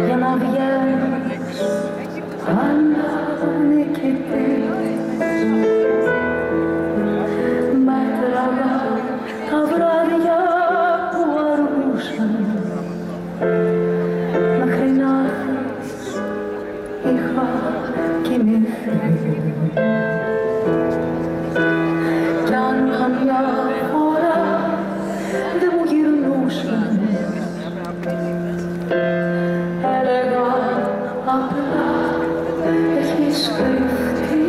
Για να βγαίνεις ανεκκητής, μέτραγα τα βράδια που αργούσαν, μέχρι να έρθεις είχα κοιμηθεί. Κι αν καμιά φορά δεν μου γυρνούσαν, έλεγα απλά έχεις κρυφτεί.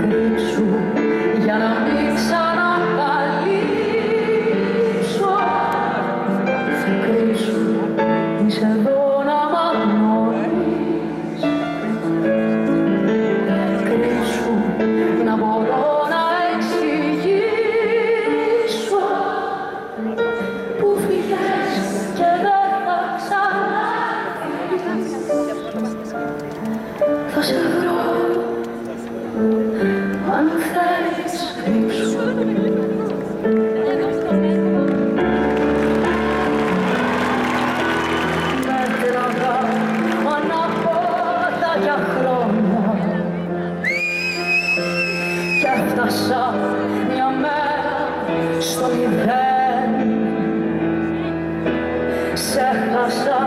Κρύψου για να μην ξανακαλύψω. Κρύψου, είσαι εδώ να μ' αγνοείς. Κρύψου, να μπορώ να εξηγήσω που φύγες και δεν θα ξανάρθεις. Θα σε βρω αν θέλεις. Κρύψου. Μέτραγα ανάποδα για χρόνια κι έφτασα μια μέρα στο μηδέν. Σε χάσα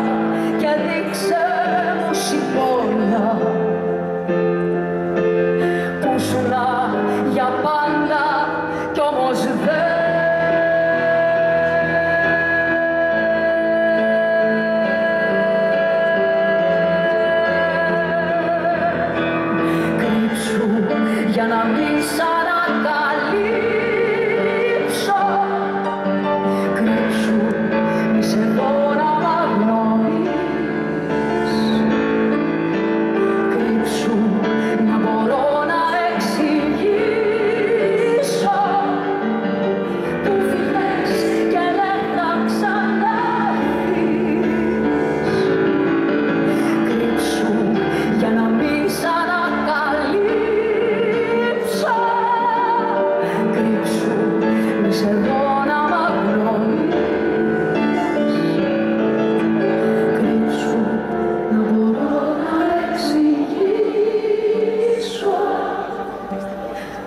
και δείξε μου συμπόνια που σουνα για πάντα κι όμως δεν. Κρύψου για να μην σ' ανακαλύψω. Κρύψου, είσαι εδώ να μ' αγνοείς. Κρύψου, να μπορώ να εξηγήσω που φύγες και δεν θα ξανάρθεις. Κρύψου για να μην σ' ανακαλύψω. Κρύψου, είσαι εδώ να μ' αγνοείς. Κρύψου, να μπορώ να εξηγήσω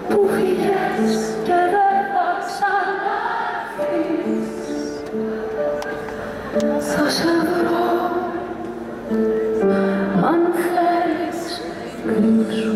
που φύγες και δεν θα ξανάρθεις. Θα σε βρω αν θέλεις. Κρύψου.